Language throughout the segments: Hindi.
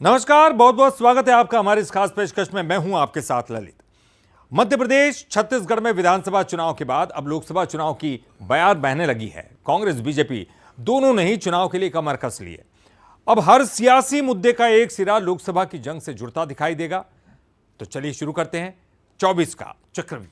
नमस्कार, बहुत बहुत स्वागत है आपका हमारे इस खास पेशकश में। मैं हूं आपके साथ ललित। मध्य प्रदेश, छत्तीसगढ़ में विधानसभा चुनाव के बाद अब लोकसभा चुनाव की बयार बहने लगी है। कांग्रेस बीजेपी दोनों ने ही चुनाव के लिए कमर कस ली है। अब हर सियासी मुद्दे का एक सिरा लोकसभा की जंग से जुड़ता दिखाई देगा। तो चलिए शुरू करते हैं 24 का चक्रव्यूह।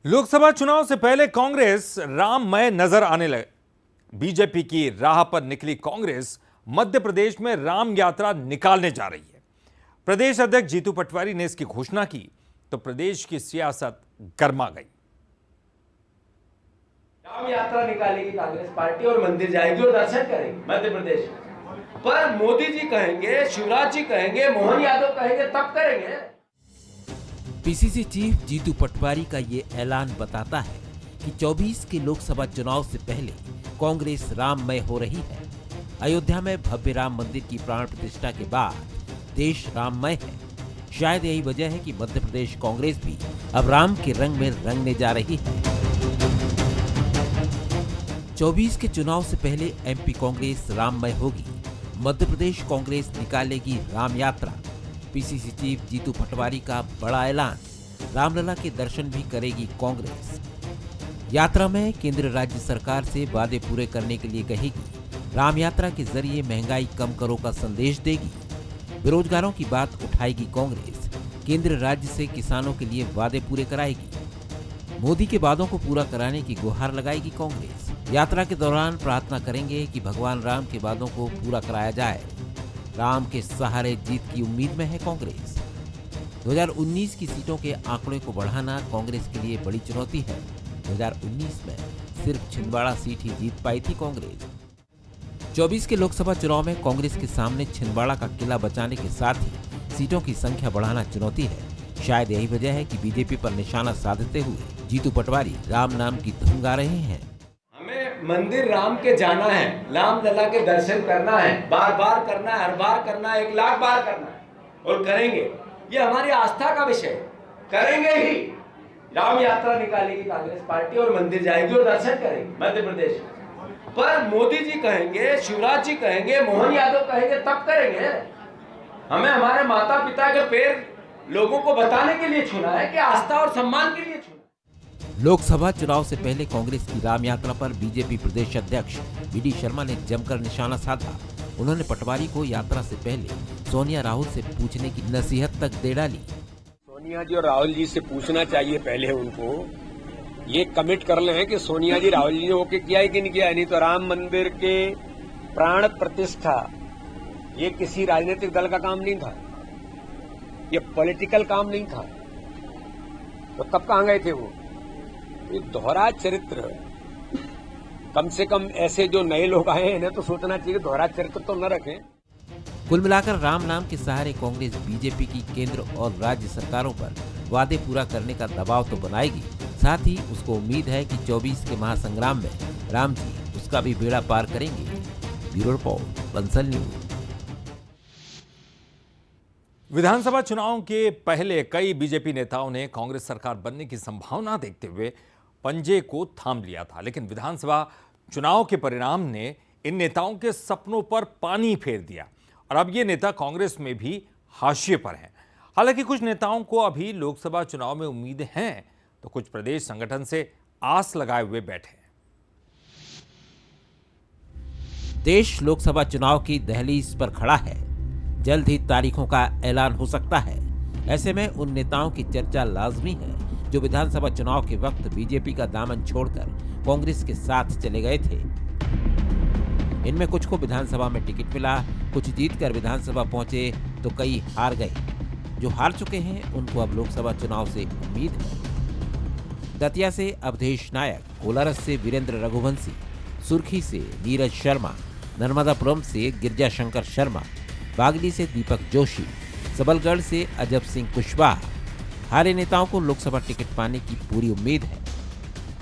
लोकसभा चुनाव से पहले कांग्रेस राममय नजर आने लगे। बीजेपी की राह पर निकली कांग्रेस मध्य प्रदेश में राम यात्रा निकालने जा रही है। प्रदेश अध्यक्ष जीतू पटवारी ने इसकी घोषणा की तो प्रदेश की सियासत गर्मा गई। राम यात्रा निकालेगी कांग्रेस पार्टी और मंदिर जाएगी और दर्शन करेगी मध्य प्रदेश में। पर मोदी जी कहेंगे, शिवराज जी कहेंगे, मोहन यादव कहेंगे, तब करेंगे। पीसीसी चीफ जीतू पटवारी का ये ऐलान बताता है कि 24 के लोकसभा चुनाव से पहले कांग्रेस राममय हो रही है। अयोध्या में भव्य राम मंदिर की प्राण प्रतिष्ठा के बाद देश राममय है। शायद यही वजह है कि मध्य प्रदेश कांग्रेस भी अब राम के रंग में रंगने जा रही है। 24 के चुनाव से पहले एमपी कांग्रेस राममय होगी। मध्य प्रदेश कांग्रेस निकालेगी राम यात्रा। पीसीसी चीफ जीतू पटवारी का बड़ा ऐलान। रामलला के दर्शन भी करेगी कांग्रेस। यात्रा में केंद्र राज्य सरकार से वादे पूरे करने के लिए कहेगी। राम यात्रा के जरिए महंगाई कम करो का संदेश देगी। बेरोजगारों की बात उठाएगी कांग्रेस। केंद्र राज्य से किसानों के लिए वादे पूरे कराएगी। मोदी के वादों को पूरा कराने की गुहार लगाएगी कांग्रेस। यात्रा के दौरान प्रार्थना करेंगे कि भगवान राम के वादों को पूरा कराया जाए। राम के सहारे जीत की उम्मीद में है कांग्रेस। 2019 की सीटों के आंकड़े को बढ़ाना कांग्रेस के लिए बड़ी चुनौती है। 2019 में सिर्फ छिंदवाड़ा सीट ही जीत पाई थी कांग्रेस। 24 के लोकसभा चुनाव में कांग्रेस के सामने छिंदवाड़ा का किला बचाने के साथ ही सीटों की संख्या बढ़ाना चुनौती है। शायद यही वजह है कि बीजेपी पर निशाना साधते हुए जीतू पटवारी राम नाम की धुन गा रहे हैं। मंदिर राम के जाना है, राम लला के दर्शन करना है, बार बार करना है, हर बार करना है, 1 लाख बार करना है और करेंगे। ये हमारी आस्था का विषय है, करेंगे ही। राम यात्रा निकालेगी कांग्रेस पार्टी और मंदिर जाएगी और दर्शन करेगी मध्य प्रदेश में। पर मोदी जी कहेंगे, शिवराज जी कहेंगे, मोहन यादव कहेंगे, तब करेंगे। हमें हमारे माता पिता के पैर लोगों को बताने के लिए चुना है कि आस्था और सम्मान के लिए चुना। लोकसभा चुनाव से पहले कांग्रेस की राम यात्रा पर बीजेपी प्रदेश अध्यक्ष वी.डी. शर्मा ने जमकर निशाना साधा। उन्होंने पटवारी को यात्रा से पहले सोनिया राहुल से पूछने की नसीहत तक दे डाली। सोनिया जी और राहुल जी से पूछना चाहिए पहले उनको, ये कमिट कर लें कि सोनिया जी राहुल जी ने ओके किया है कि नहीं किया है। नहीं तो राम मंदिर के प्राण प्रतिष्ठा ये किसी राजनीतिक दल का काम नहीं था, ये पॉलिटिकल काम नहीं था। तो तब कहाँ गए थे वो? ये दोहरा चरित्र, कम से कम ऐसे जो नए लोग आए हैं इन्हें तो सोचना चाहिए दोहरा चरित्र तो न रखें। कुल मिलाकर राम नाम के सहारे कांग्रेस बीजेपी की केंद्र और राज्य सरकारों पर वादे पूरा करने का दबाव तो बनाएगी, साथ ही उसको उम्मीद है कि 24 के महासंग्राम में राम जी उसका भी बेड़ा पार करेंगे। Bureau report, Bansal news. विधानसभा चुनाव के पहले कई बीजेपी नेताओं ने कांग्रेस सरकार बनने की संभावना देखते हुए पंजे को थाम लिया था, लेकिन विधानसभा चुनाव के परिणाम ने इन नेताओं के सपनों पर पानी फेर दिया और अब ये नेता कांग्रेस में भी हाशिए पर हैं। हालांकि कुछ नेताओं को अभी लोकसभा चुनाव में उम्मीदें हैं तो कुछ प्रदेश संगठन से आस लगाए हुए बैठे हैं। देश लोकसभा चुनाव की दहलीज पर खड़ा है। जल्द ही तारीखों का ऐलान हो सकता है। ऐसे में उन नेताओं की चर्चा लाजमी है जो विधानसभा चुनाव के वक्त बीजेपी का दामन छोड़कर कांग्रेस के साथ चले गए थे। इनमें कुछ को विधानसभा में टिकट मिला, कुछ जीतकर विधानसभा पहुंचे तो कई हार गए। जो हार चुके हैं उनको अब लोकसभा चुनाव से उम्मीद है। दतिया से अवधेश नायक, कोलारस से वीरेंद्र रघुवंशी, सुर्खी से नीरज शर्मा, नर्मदापुरम से गिरजा शंकर शर्मा, बागली से दीपक जोशी, सबलगढ़ से अजब सिंह कुशवाहा। हारे नेताओं को लोकसभा टिकट पाने की पूरी उम्मीद है।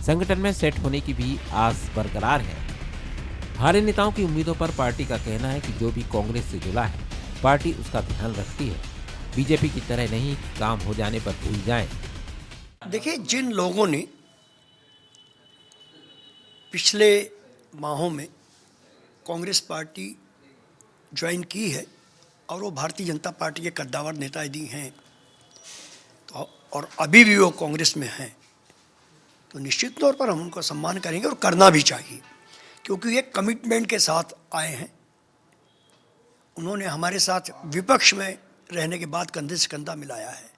संगठन में सेट होने की भी आस बरकरार है। हारे नेताओं की उम्मीदों पर पार्टी का कहना है कि जो भी कांग्रेस से जुड़ा है पार्टी उसका ध्यान रखती है। बीजेपी की तरह नहीं काम हो जाने पर भूल जाएं। देखिए, जिन लोगों ने पिछले माहों में कांग्रेस पार्टी ज्वाइन की है और वो भारतीय जनता पार्टी के कद्दावर नेताजी हैं, तो और अभी भी वो कांग्रेस में हैं, तो निश्चित तौर पर हम उनका सम्मान करेंगे और करना भी चाहिए, क्योंकि ये कमिटमेंट के साथ आए हैं। उन्होंने हमारे साथ विपक्ष में रहने के बाद कंधे से कंधा मिलाया है,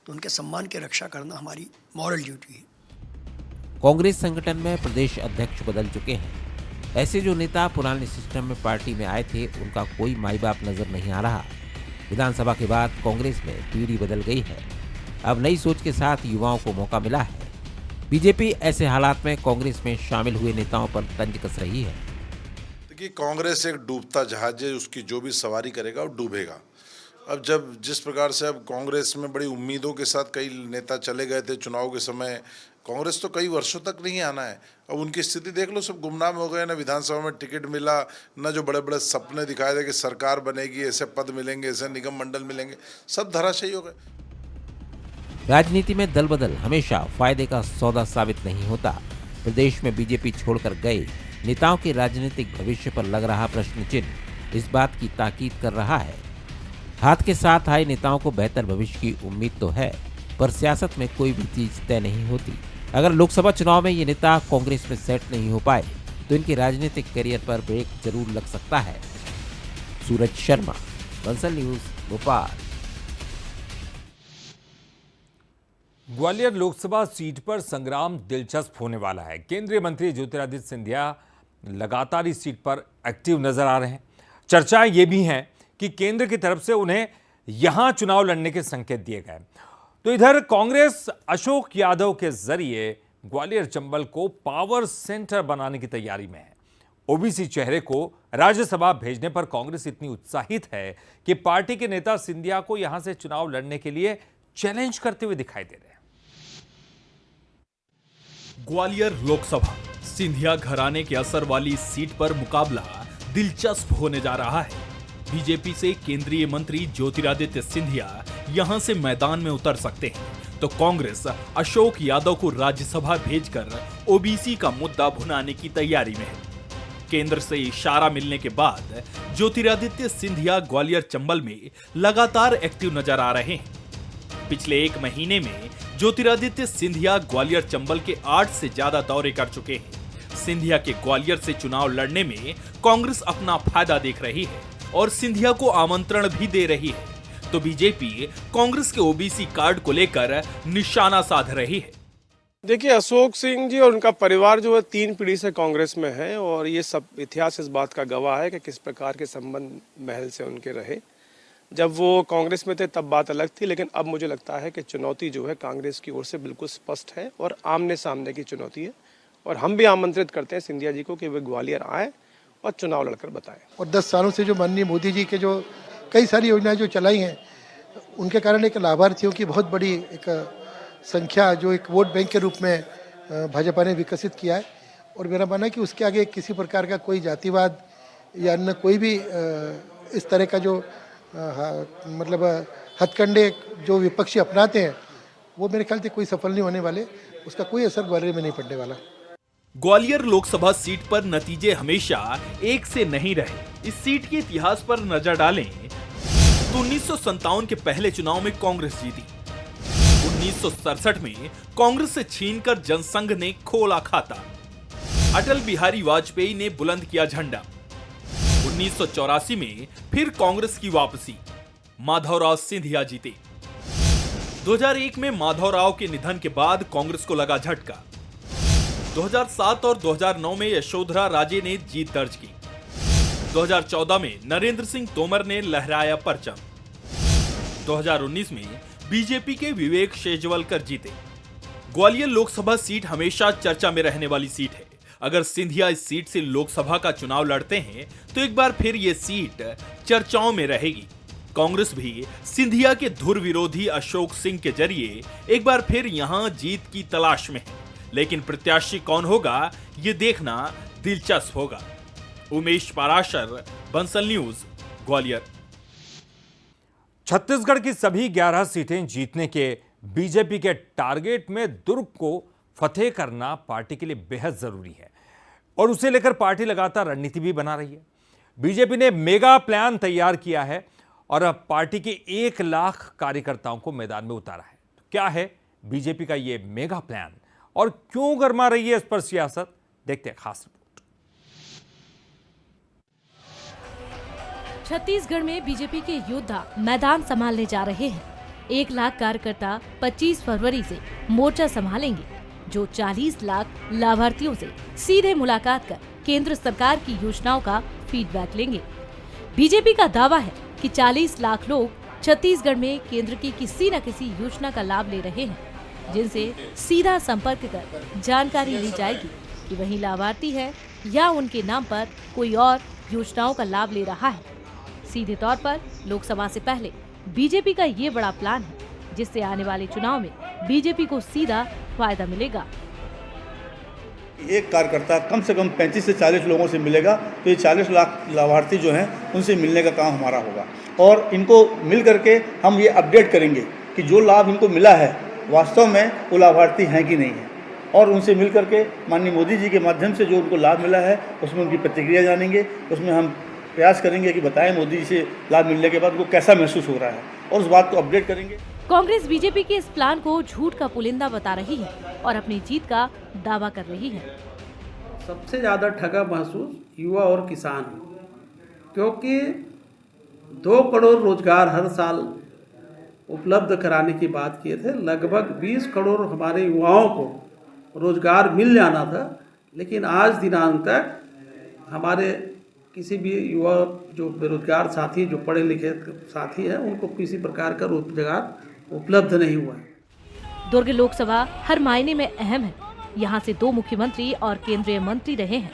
तो उनके सम्मान की रक्षा करना हमारी मॉरल ड्यूटी है। कांग्रेस संगठन में प्रदेश अध्यक्ष बदल चुके हैं। ऐसे जो नेता पुराने सिस्टम में पार्टी में आए थे, उनका कोई माई बाप नजर नहीं आ रहा। विधानसभा के बाद कांग्रेस में पीढ़ी बदल गई है। अब नई सोच के साथ युवाओं को मौका मिला है। बीजेपी ऐसे हालात में कांग्रेस में शामिल हुए नेताओं पर तंज कस रही है। देखिए, कांग्रेस एक डूबता जहाज है, उसकी जो भी सवारी करेगा वो डूबेगा। अब जब जिस प्रकार से अब कांग्रेस में बड़ी उम्मीदों के साथ कई नेता चले गए थे चुनाव के समय, कांग्रेस तो कई वर्षों तक नहीं आना है। अब उनकी स्थिति देख लो, सब गुमनाम हो गए। ना विधानसभा में टिकट मिला, ना जो बड़े बड़े सपने दिखाए थे कि सरकार बनेगी, ऐसे पद मिलेंगे, ऐसे निगम मंडल मिलेंगे, सब धराशायी हो गए। राजनीति में दल बदल हमेशा फायदे का सौदा साबित नहीं होता। प्रदेश में बीजेपी छोड़कर गए नेताओं के राजनीतिक भविष्य पर लग रहा प्रश्न चिन्ह इस बात की ताकीद कर रहा है। हाथ के साथ आए नेताओं को बेहतर भविष्य की उम्मीद तो है, पर सियासत में कोई भी चीज तय नहीं होती। अगर लोकसभा चुनाव में ये नेता कांग्रेस में सेट नहीं हो पाए तो इनके राजनीतिक करियर पर ब्रेक जरूर लग सकता है। सूरज शर्मा, बंसल न्यूज, भोपाल। ग्वालियर लोकसभा सीट पर संग्राम दिलचस्प होने वाला है। केंद्रीय मंत्री ज्योतिरादित्य सिंधिया लगातार इस सीट पर एक्टिव नजर आ रहे हैं। चर्चाएं ये भी हैं कि केंद्र की तरफ से उन्हें यहां चुनाव लड़ने के संकेत दिए गए। तो इधर कांग्रेस अशोक यादव के जरिए ग्वालियर चंबल को पावर सेंटर बनाने की तैयारी में है। ओबीसी चेहरे को राज्यसभा भेजने पर कांग्रेस इतनी उत्साहित है कि पार्टी के नेता सिंधिया को यहां से चुनाव लड़ने के लिए चैलेंज करते हुए दिखाई दे रहे हैं। ग्वालियर लोकसभा सिंधिया घराने के असर वाली सीट पर मुकाबला दिलचस्प होने जा रहा है। बीजेपी से केंद्रीय मंत्री ज्योतिरादित्य सिंधिया यहां से मैदान में उतर सकते हैं, तो कांग्रेस अशोक यादव को राज्यसभा भेजकर ओबीसी का मुद्दा भुनाने की तैयारी में है। केंद्र से इशारा मिलने के बाद ज्योतिरादित्य सिंधिया ग्वालियर चंबल में लगातार एक्टिव नजर आ रहे हैं। पिछले एक महीने में ज्योतिरादित्य सिंधिया ग्वालियर चंबल के 8 से ज्यादा दौरे कर चुके हैं। सिंधिया के ग्वालियर से चुनाव लड़ने में कांग्रेस अपना फायदा देख रही है और सिंधिया को आमंत्रण भी दे रही है, तो बीजेपी कांग्रेस के ओबीसी कार्ड को लेकर निशाना साध रही है। देखिए, अशोक सिंह जी और उनका परिवार जो है 3 पीढ़ी से कांग्रेस में है और ये सब इतिहास इस बात का गवाह है कि किस प्रकार के संबंध महल से उनके रहे। जब वो कांग्रेस में थे तब बात अलग थी, लेकिन अब मुझे लगता है कि चुनौती जो है कांग्रेस की ओर से बिल्कुल स्पष्ट है और आमने सामने की चुनौती है। और हम भी आमंत्रित करते हैं सिंधिया जी को कि वे ग्वालियर आए और चुनाव लड़कर बताएं। और 10 सालों से जो माननीय मोदी जी के जो कई सारी योजनाएं जो चलाई हैं, उनके कारण एक लाभार्थियों की बहुत बड़ी एक संख्या जो एक वोट बैंक के रूप में भाजपा ने विकसित किया है। और मेरा मानना है कि उसके आगे किसी प्रकार का कोई जातिवाद या अन्य कोई भी इस तरह का जो मतलब हथकंडे जो विपक्षी अपनाते हैं, वो मेरे ख्याल से कोई सफल नहीं होने वाले। उसका कोई असर ग्वालियर में नहीं पड़ने वाला। ग्वालियर लोकसभा सीट पर नतीजे हमेशा एक से नहीं रहे। इस सीट के इतिहास पर नजर डालें तो 1957 के पहले चुनाव में कांग्रेस जीती। 1967 में कांग्रेस से छीनकर जनसंघ ने खोला खाता। अटल बिहारी वाजपेयी ने बुलंद किया झंडा। 1984 में फिर कांग्रेस की वापसी, माधवराव सिंधिया जीते। 2001 में माधवराव के निधन के बाद कांग्रेस को लगा झटका। 2007 और 2009 में यशोधरा राजे ने जीत दर्ज की। 2014 में नरेंद्र सिंह तोमर ने लहराया परचम। 2019 में बीजेपी के विवेक शेजवलकर जीते। ग्वालियर लोकसभा सीट हमेशा चर्चा में रहने वाली सीट है। अगर सिंधिया इस सीट से लोकसभा का चुनाव लड़ते हैं तो एक बार फिर ये सीट चर्चाओं में रहेगी। कांग्रेस भी सिंधिया के धुर विरोधी अशोक सिंह के जरिए एक बार फिर यहां जीत की तलाश में है, लेकिन प्रत्याशी कौन होगा ये देखना दिलचस्प होगा। उमेश पाराशर, बंसल न्यूज, ग्वालियर। छत्तीसगढ़ की सभी 11 सीटें जीतने के बीजेपी के टारगेट में दुर्ग को फतेह करना पार्टी के लिए बेहद जरूरी है और उसे लेकर पार्टी लगातार रणनीति भी बना रही है। बीजेपी ने मेगा प्लान तैयार किया है और अब पार्टी के 1 लाख कार्यकर्ताओं को मैदान में उतारा है। तो क्या है बीजेपी का यह मेगा प्लान और क्यों गरमा रही है इस पर सियासत, देखते हैं खास रिपोर्ट। छत्तीसगढ़ में बीजेपी के योद्धा मैदान संभालने जा रहे हैं। 1 लाख कार्यकर्ता 25 फरवरी से मोर्चा संभालेंगे, जो 40 लाख लाभार्थियों से सीधे मुलाकात कर केंद्र सरकार की योजनाओं का फीडबैक लेंगे। बीजेपी का दावा है कि 40 लाख लोग छत्तीसगढ़ में केंद्र की किसी न किसी योजना का लाभ ले रहे हैं, जिनसे सीधा संपर्क कर जानकारी ली जाएगी कि वही लाभार्थी है या उनके नाम पर कोई और योजनाओं का लाभ ले रहा है। सीधे तौर पर लोकसभा से पहले बीजेपी का ये बड़ा प्लान है, जिससे आने वाले चुनाव में बीजेपी को सीधा फायदा मिलेगा। एक कार्यकर्ता कम से कम 35 से 40 लोगों से मिलेगा, तो ये 40 लाख लाभार्थी जो हैं उनसे मिलने का काम हमारा होगा और इनको मिल करके हम ये अपडेट करेंगे कि जो लाभ इनको मिला है वास्तव में वो लाभार्थी हैं कि नहीं है, और उनसे मिल करके माननीय मोदी जी के माध्यम से जो उनको लाभ मिला है उसमें उनकी प्रतिक्रिया जानेंगे। उसमें हम प्रयास करेंगे कि बताएं मोदी जी से लाभ मिलने के बाद उनको कैसा महसूस हो रहा है और उस बात को अपडेट करेंगे। कांग्रेस बीजेपी के इस प्लान को झूठ का पुलिंदा बता रही है और अपनी जीत का दावा कर रही है। सबसे ज़्यादा ठगा महसूस युवा और किसान, क्योंकि 2 करोड़ रोजगार हर साल उपलब्ध कराने की बात किए थे। लगभग 20 करोड़ हमारे युवाओं को रोजगार मिल जाना था, लेकिन आज दिनांक तक हमारे किसी भी युवा जो बेरोजगार साथी, जो पढ़े लिखे साथी हैं, उनको किसी प्रकार का रोजगार उपलब्ध नहीं हुआ है। दुर्ग लोकसभा हर मायने में अहम है। यहाँ से 2 मुख्यमंत्री और केंद्रीय मंत्री रहे हैं।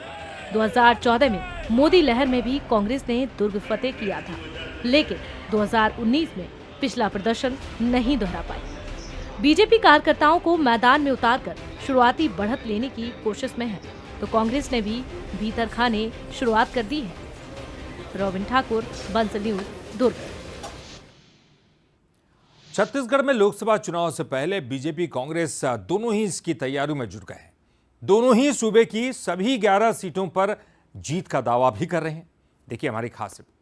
2014 में मोदी लहर में भी कांग्रेस ने दुर्ग फतेह किया था, लेकिन 2019 में पिछला प्रदर्शन नहीं दोहरा पाई। बीजेपी कार्यकर्ताओं को मैदान में उतारकर शुरुआती बढ़त लेने की कोशिश में है, तो कांग्रेस ने भी भीतर खाने शुरुआत कर दी है। रॉबिन ठाकुर, बंसल न्यूज, दुर्ग। छत्तीसगढ़ में लोकसभा चुनाव से पहले बीजेपी कांग्रेस दोनों ही इसकी तैयारियों में जुट गए हैं। दोनों ही सूबे की सभी 11 सीटों पर जीत का दावा भी कर रहे हैं। देखिए हमारी खास रिपोर्ट।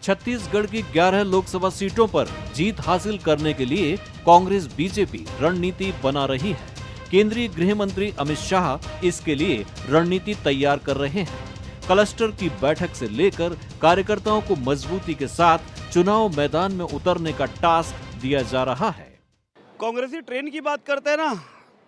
छत्तीसगढ़ की 11 लोकसभा सीटों पर जीत हासिल करने के लिए कांग्रेस बीजेपी रणनीति बना रही है। केंद्रीय गृह मंत्री अमित शाह इसके लिए रणनीति तैयार कर रहे हैं। क्लस्टर की बैठक से लेकर कार्यकर्ताओं को मजबूती के साथ चुनाव मैदान में उतरने का टास्क दिया जा रहा है। कांग्रेसी ट्रेन की बात करते हैं ना,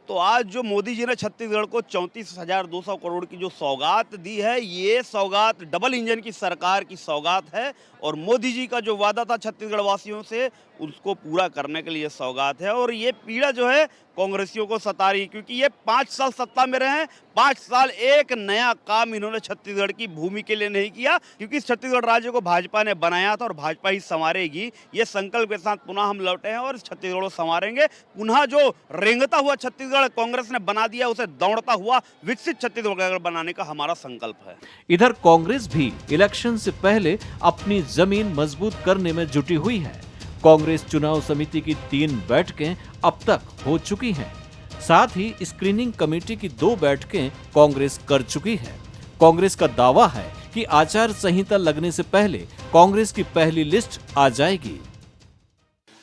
तो आज जो मोदी जी ने छत्तीसगढ़ को 34,200 करोड़ की जो सौगात दी है, ये सौगात डबल इंजन की सरकार की सौगात है और मोदी जी का जो वादा था छत्तीसगढ़ वासियों से उसको पूरा करने के लिए सौगात है। और ये पीड़ा जो है कांग्रेसियों को सता रही, क्योंकि ये 5 साल सत्ता में रहे हैं, 5 साल एक नया काम इन्होंने छत्तीसगढ़ की भूमि के लिए नहीं किया, क्योंकि छत्तीसगढ़ राज्य को भाजपा ने बनाया था और भाजपा ही संवारेगी। ये संकल्प के साथ पुनः हम लौटे हैं और छत्तीसगढ़ को संवारेंगे। पुनः जो रेंगता हुआ छत्तीसगढ़ कांग्रेस ने बना दिया, उसे दौड़ता हुआ विकसित छत्तीसगढ़ बनाने का हमारा संकल्प है। इधर कांग्रेस भी इलेक्शन से पहले अपनी जमीन मजबूत करने में जुटी हुई है। कांग्रेस चुनाव समिति की 3 बैठकें अब तक हो चुकी हैं। साथ ही स्क्रीनिंग कमेटी की 2 बैठकें कांग्रेस कर चुकी है। कांग्रेस का दावा है कि आचार संहिता लगने से पहले कांग्रेस की पहली लिस्ट आ जाएगी।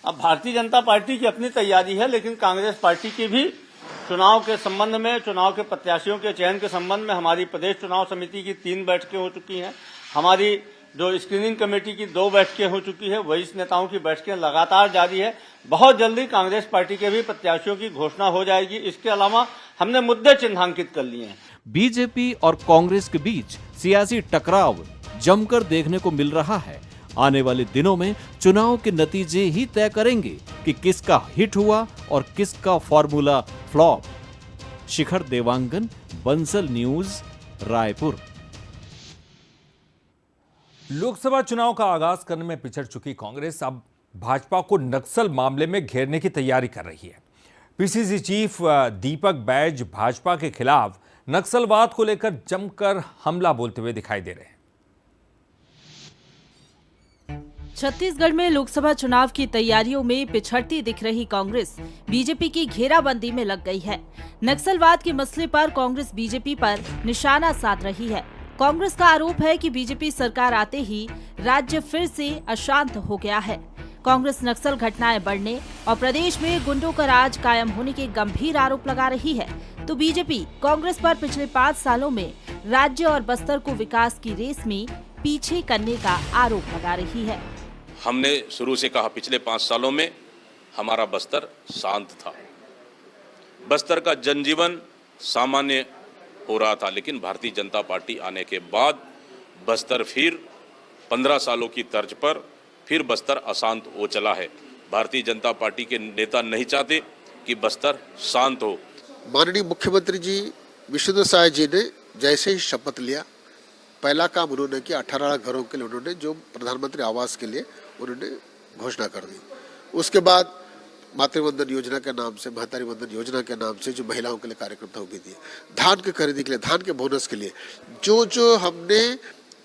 अब भारतीय जनता पार्टी की अपनी तैयारी है, लेकिन कांग्रेस पार्टी की भी चुनाव के संबंध में, चुनाव के प्रत्याशियों के चयन के संबंध में हमारी प्रदेश चुनाव समिति की 3 बैठकें हो चुकी हैं। हमारी जो स्क्रीनिंग कमेटी की 2 बैठकें हो चुकी है, वरिष्ठ नेताओं की बैठकें लगातार जारी है। बहुत जल्दी कांग्रेस पार्टी के भी प्रत्याशियों की घोषणा हो जाएगी। इसके अलावा हमने मुद्दे चिन्हांकित कर लिए हैं। बीजेपी और कांग्रेस के बीच सियासी टकराव जमकर देखने को मिल रहा है। आने वाले दिनों में चुनाव के नतीजे ही तय करेंगे कि किसका हिट हुआ और किसका फॉर्मूला फ्लॉप। शिखर देवांगन, बंसल न्यूज, रायपुर। लोकसभा चुनाव का आगाज करने में पिछड़ चुकी कांग्रेस अब भाजपा को नक्सल मामले में घेरने की तैयारी कर रही है। पीसीसी चीफ दीपक बैज भाजपा के खिलाफ नक्सलवाद को लेकर जमकर हमला बोलते हुए दिखाई दे रहे हैं। छत्तीसगढ़ में लोकसभा चुनाव की तैयारियों में पिछड़ती दिख रही कांग्रेस बीजेपी की घेराबंदी में लग गई है। नक्सलवाद के मसले पर कांग्रेस बीजेपी पर निशाना साध रही है। कांग्रेस का आरोप है कि बीजेपी सरकार आते ही राज्य फिर से अशांत हो गया है। कांग्रेस नक्सल घटनाएं बढ़ने और प्रदेश में गुंडों का राज कायम होने के गंभीर आरोप लगा रही है, तो बीजेपी कांग्रेस पर पिछले 5 सालों में राज्य और बस्तर को विकास की रेस में पीछे करने का आरोप लगा रही है। हमने शुरू से कहा पिछले 5 सालों में हमारा बस्तर शांत था, बस्तर का जनजीवन सामान्य हो रहा था, लेकिन भारतीय जनता पार्टी आने के बाद बस्तर फिर 15 सालों की तर्ज पर फिर बस्तर अशांत हो चला है। भारतीय जनता पार्टी के नेता नहीं चाहते कि बस्तर शांत हो। माननीय मुख्यमंत्री जी विष्णुदेव साय जी ने जैसे ही शपथ लिया, पहला काम उन्होंने किया 18 घरों के लिए उन्होंने जो प्रधानमंत्री आवास के लिए उन्होंने घोषणा कर दी। उसके बाद मातृवंदन योजना के नाम से, महतारी वंदन योजना के नाम से जो महिलाओं के लिए कार्यक्रम था वो भी दिए। धान की खरीदी के लिए, धान के बोनस के लिए जो हमने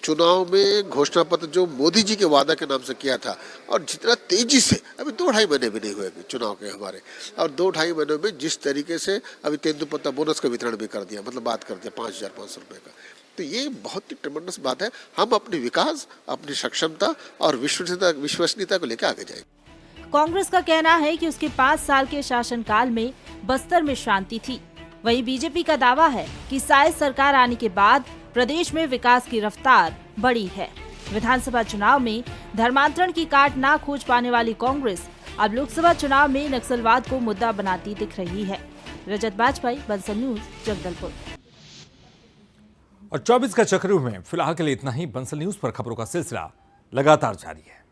चुनाव में घोषणा पत्र जो मोदी जी के वादा के नाम से किया था, और जितना तेजी से, अभी 2-2.5 महीने भी नहीं हुए चुनाव के हमारे, और 2-2.5 महीनों में जिस तरीके से अभी तेंदुपत्ता बोनस का वितरण भी कर दिया, मतलब बात कर दिया 5,500 रुपये का, तो ये बहुत ही ट्रेमेंडस बात है। हम अपने विकास, अपनी सक्षमता और विश्वसनीयता को लेकर आगे जाएंगे। कांग्रेस का कहना है कि उसके 5 साल के शासनकाल में बस्तर में शांति थी। वहीं बीजेपी का दावा है कि शायद सरकार आने के बाद प्रदेश में विकास की रफ्तार बढ़ी है। विधानसभा चुनाव में धर्मांतरण की काट ना खोज पाने वाली कांग्रेस अब लोकसभा चुनाव में नक्सलवाद को मुद्दा बनाती दिख रही है। रजत बाजपेयी, बंसल न्यूज, जगदलपुर। और 24 का चक्रव्यूह में फिलहाल के लिए इतना ही। बंसल न्यूज पर खबरों का सिलसिला लगातार जारी है।